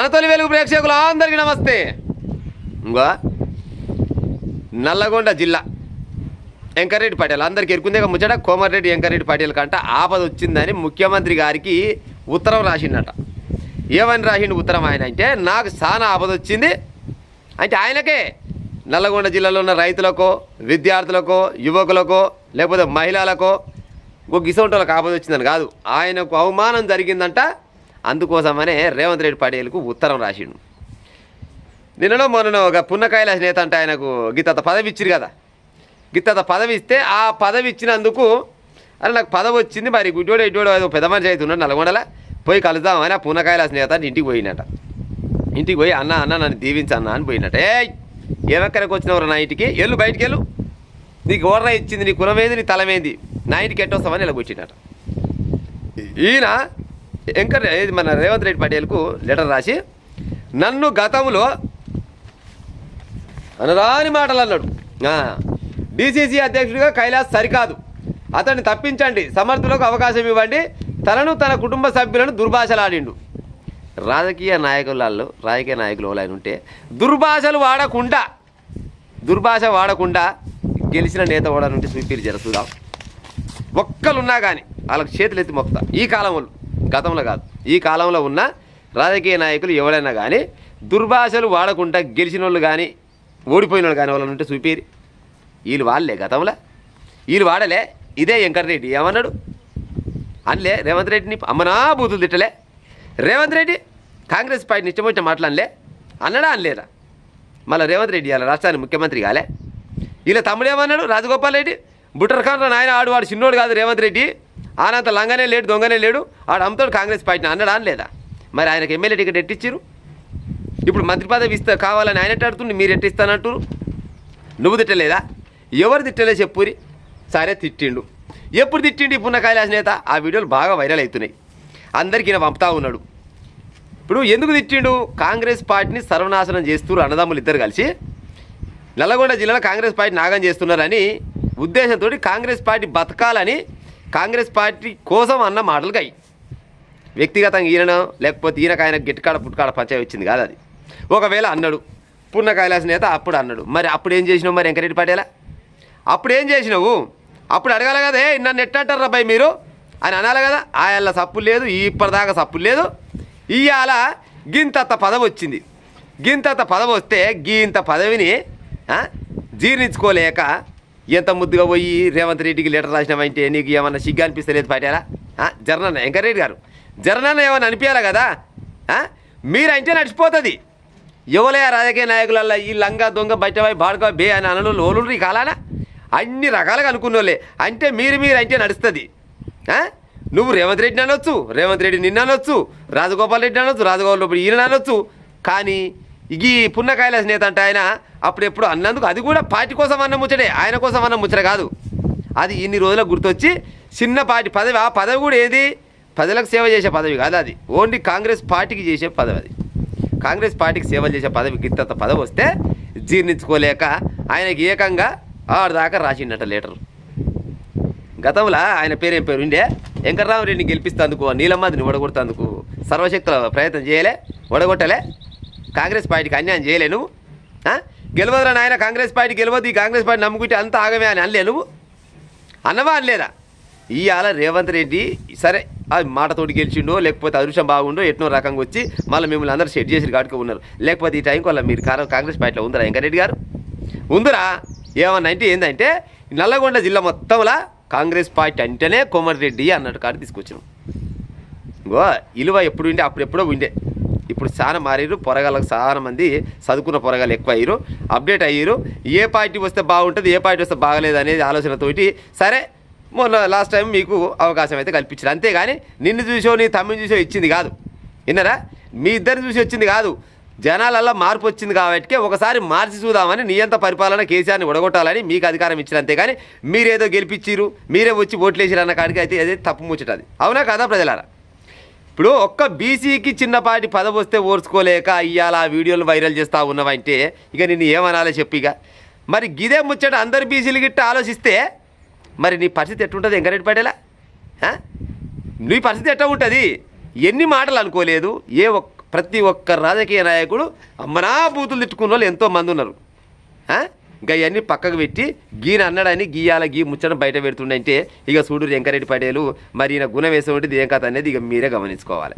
మన తొలి వెలుగు ప్రేక్షకులు అందరికీ నమస్తే. ఇంకో నల్లగొండ జిల్లా వెంకరెడ్డి పటేల్ అందరికి ఎరుకుందే ముచ్చట. కోమటిరెడ్డి వెంకరెడ్డి పటేల్ కంట ఆపద వచ్చిందని ముఖ్యమంత్రి గారికి ఉత్తరం రాసిండట. ఏమని రాసిండు ఉత్తరం ఆయన అంటే, నాకు చాలా ఆపద వచ్చింది అంటే ఆయనకే నల్లగొండ జిల్లాలో ఉన్న రైతులకో విద్యార్థులకో యువకులకో లేకపోతే మహిళలకో ఇంకో గిసొంటోళ్ళకి ఆపద వచ్చిందని కాదు, ఆయనకు అవమానం జరిగిందంట. అందుకోసమనే రేవంత్ రెడ్డి పటేల్కు ఉత్తరం రాసిండు. నిన్ననో మొన్ననో ఒక పున్న కైలాస్ నేత అంటే ఆయనకు గిత్త పదవి ఇచ్చిరు కదా, గిత్త పదవి ఇస్తే ఆ పదవి ఇచ్చినందుకు అరే నాకు పదవి వచ్చింది, మరి గుడ్డోడు ఎడ్డోడు ఏదో పెద్ద మనిషి అవుతున్నాడు నల్గొండలా, పోయి కలుద్దామని ఆ పున్న కైలాస్ నేత ఇంటికి పోయినట. ఇంటికి పోయి అన్న నన్ను దీవించన్నా అని పోయినట్ట. ఏమెక్కడికి వచ్చినవరు నా ఇంటికి, వెళ్ళు బయటికి వెళ్ళు, నీకు ఓర్ర ఇచ్చింది, నీ కులమేంది నీ తలమేంది, నా ఇంటికి ఎట్టొస్తామని ఇలా కూర్చున్నట. ఈయన మన రేవంత్ రెడ్డి పటేల్కు లెటర్ రాసి, నన్ను గతంలో అనరాని మాటలు అన్నాడు, డిసిసి అధ్యక్షుడిగా కైలాస్ సరికాదు, అతన్ని తప్పించండి, సమర్థులకు అవకాశం ఇవ్వండి, తనను తన కుటుంబ సభ్యులను దుర్భాషలాడిండు. రాజకీయ నాయకులు ఆయన ఉంటే దుర్భాష వాడకుండా గెలిచిన నేత వాడనుంటే చూపిరు జరసుదాం. ఒక్కలున్నా కానీ వాళ్ళకి చేతులు ఎత్తి మొక్తా. ఈ కాలంలో, గతంలో కాదు, ఈ కాలంలో ఉన్న రాజకీయ నాయకులు ఎవరైనా కానీ దుర్భాషలు వాడకుండా గెలిచిన వాళ్ళు కానీ ఓడిపోయిన వాళ్ళు కానీ వాళ్ళని ఉంటే చూపిరి. వీళ్ళు వాళ్ళే గతంలో, వీళ్ళు వాడలే. ఇదే వెంకటరెడ్డి ఏమన్నాడు అనలే, రేవంత్ రెడ్డిని అమ్మనా బూతులు తిట్టలే. రేవంత్ రెడ్డి కాంగ్రెస్ పార్టీని ఇష్టమొచ్చిన మాటలనలే, అన్నడా అనలేదా? మళ్ళీ రేవంత్ రెడ్డి అలా రాష్ట్రానికి ముఖ్యమంత్రి కాలే. వీళ్ళ తమ్ముడు ఏమన్నాడు, రాజగోపాల్ రెడ్డి, బుట్టర్ ఖాన్ నాయన వాడు చిన్నోడు కాదు రేవంత్ రెడ్డి, ఆనంత లంగనే లేడు దొంగనే లేడు, ఆడు అమ్ముతాడు కాంగ్రెస్ పార్టీని అన్నడా అనలేదా? మరి ఆయనకు ఎమ్మెల్యే టికెట్ ఎట్టిచ్చారు, ఇప్పుడు మంత్రి పదవి కావాలని ఆయన ఎట్టాడుతుంది, మీరు ఎట్టిస్తానంటారు. నువ్వు తిట్టలేదా? ఎవరు తిట్టలే చెప్పురి. సరే తిట్టిండు. ఎప్పుడు తిట్టిండు ఈ పున్న కైలాస్ నేత? ఆ వీడియోలు బాగా వైరల్ అవుతున్నాయి, అందరికీ ఈయన పంపుతా ఉన్నాడు. ఇప్పుడు ఎందుకు తిట్టిండు? కాంగ్రెస్ పార్టీని సర్వనాశనం చేస్తున్నారు అన్నదమ్ములు ఇద్దరు కలిసి, నల్లగొండ జిల్లాలో కాంగ్రెస్ పార్టీ నాగం చేస్తున్నారని ఉద్దేశంతో కాంగ్రెస్ పార్టీ బతకాలని కాంగ్రెస్ పార్టీ కోసం అన్న మాటలు కాయి. వ్యక్తిగతంగా ఈయన లేకపోతే ఈయనకు ఆయన గిట్టుకాడ పుట్టుకాడ పంచాయి వచ్చింది కాదు అది. ఒకవేళ అన్నాడు పున్న కైలాస్ నేత, అప్పుడు అన్నాడు. మరి అప్పుడు ఏం చేసినావు మరి వెంకరెడ్డి పటేలా? అప్పుడు ఏం చేసినావు? అప్పుడు అడగాల కదా, నన్ను ఎట్టంటారు రాబాయి మీరు అని అనాలి కదా. ఆయల్ల సప్పులు లేదు, ఇప్పటిదాకా సప్పులు లేదు. ఇవాళ గింతంత పదవి వచ్చింది. గింతంత పదవి వస్తే గింత పదవిని జీర్ణించుకోలేక ఎంత ముద్దుగా పోయి రేవంత్ రెడ్డికి లెటర్ రాసినామంటే నీకు ఏమన్నా సిగ్గు అనిపిస్తలేదు పటేలా? జరనన్న వెంకరెడ్డి గారు, జరనన్న ఏమన్నా అనిపించాలి కదా. మీరంటే నడిచిపోతుంది. ఎవలే రాజకీయ నాయకులల్లో ఈ లంగా దొంగ బయటపై బాడుక బే అని అనను లోలు ఈ కాలాన అన్ని రకాలుగా అనుకున్నోళ్ళే. అంటే మీరు అంటే నడుస్తుంది. నువ్వు రేవంత్ రెడ్డిని అనొచ్చు, రేవంత్ రెడ్డి నిన్న అనొచ్చు, రాజగోపాల్ రెడ్డి అనొచ్చు, రాజగోపాల్ రెడ్డి ఈయన అనొచ్చు. కానీ ఈ పున్న కైలాస్ నేత అంటే ఆయన అప్పుడెప్పుడు అన్నందుకు అది కూడా పార్టీ కోసం అన్న ముచ్చటే, ఆయన కోసం అన్న ముచ్చట కాదు. అది ఇన్ని రోజులకు గుర్తొచ్చి చిన్నపాటి పదవి, ఆ పదవి కూడా ఏది ప్రజలకు సేవ చేసే పదవి కాదు, అది ఓన్లీ కాంగ్రెస్ పార్టీకి చేసే పదవి. అది కాంగ్రెస్ పార్టీకి సేవలు చేసే పదవి. గిత్తంత పదవి వస్తే జీర్ణించుకోలేక ఆయనకి ఏకంగా ఆడదాకా రాసిండట లెటర్. గతంలో ఆయన పేరేం పేరు ఉండే, వెంకటరామరెడ్డిని గెలిపిస్తేందుకు, నీలమ్మదిని ఓడగొట్టేందుకు సర్వశక్తుల ప్రయత్నం చేయలే, ఓడగొట్టలే, కాంగ్రెస్ పార్టీకి అన్యాయం చేయలే. నువ్వు గెలవదురా నాయన, కాంగ్రెస్ పార్టీ గెలవద్దు, ఈ కాంగ్రెస్ పార్టీ నమ్ముకుంటే అంత ఆగమే అని అనలే నువ్వు? అన్నవా అనలేదా? ఇవాళ రేవంత్ రెడ్డి సరే ఆ మాటతోటి గెలిచిండో లేకపోతే అదృష్టం బాగుండో ఎట్నో రకంగా వచ్చి మళ్ళీ మిమ్మల్ని అందరూ సెట్ చేసి కాడుకో ఉన్నారు. లేకపోతే ఈ టైంకి వల్ల మీరు కాంగ్రెస్ పార్టీలో ఉందరా వెంకరెడ్డి గారు? ఉందిరా. ఏమన్నా అంటే ఏంటంటే నల్లగొండ జిల్లా మొత్తంలో కాంగ్రెస్ పార్టీ అంటేనే కోమటిరెడ్డి అన్నట్టు కాదు తీసుకొచ్చినాం. ఇంకో ఇలువ ఎప్పుడు ఉండే అప్పుడెప్పుడో ఉండే, ఇప్పుడు చాలా మారిరు. పొరగాళ్ళకు చాలా మంది చదువుకున్న పొరగాళ్ళు ఎక్కువ అయ్యారు, అప్డేట్ అయ్యారు. ఏ పార్టీ వస్తే బాగుంటుంది, ఏ పార్టీ వస్తే బాగలేదు అనేది ఆలోచనతోటి సరే మొన్న లాస్ట్ టైం మీకు అవకాశం అయితే కల్పించారు. అంతేగాని నిన్ను చూసో నీ తమ్ముని చూసో ఇచ్చింది కాదు. విన్నారా? మీ ఇద్దరిని చూసి వచ్చింది కాదు. జనాలల్లో మార్పు వచ్చింది కాబట్టి ఒకసారి మార్చి చూద్దామని నియంత పరిపాలన కేసీఆర్ని ఒడగొట్టాలని మీకు అధికారం ఇచ్చారు. అంతేగాని మీరేదో గెలిపించారు, మీరే వచ్చి ఓట్లు వేసారు అన్న కాడికి అయితే అదే తప్పు ముచ్చటది. అవునా కదా ప్రజలారా? ఇప్పుడు ఒక్క బీసీకి చిన్నపాటి పదవి వస్తే ఓర్చుకోలేక ఇవాళ ఆ వీడియోలు వైరల్ చేస్తూ ఉన్నావంటే ఇక నిన్ను ఏమనాలో చెప్పిక. మరి గిదే ముచ్చట అందరు బీసీలు గిట్ట ఆలోచిస్తే మరి నీ పరిస్థితి ఎట్టుంటుంది వెంకరెడ్డి పటేలా? నీ పరిస్థితి ఎట్లా ఉంటుంది? ఎన్ని మాటలు అనుకోలేదు, ప్రతి ఒక్క రాజకీయ నాయకుడు అమ్మనా బూతులు తిట్టుకున్న వాళ్ళు ఎంతోమంది ఉన్నారు. ఇంకా ఇవన్నీ పక్కకు పెట్టి గీన అన్నాడని గీయాల గీ ముచ్చడం బయట పెడుతుండంటే ఇక చూడు వెంకరెడ్డి పటేలు మరి ఈయన గుణం వేసే ఉంటుంది ఏం కథ అనేది ఇక మీరే గమనించుకోవాలి.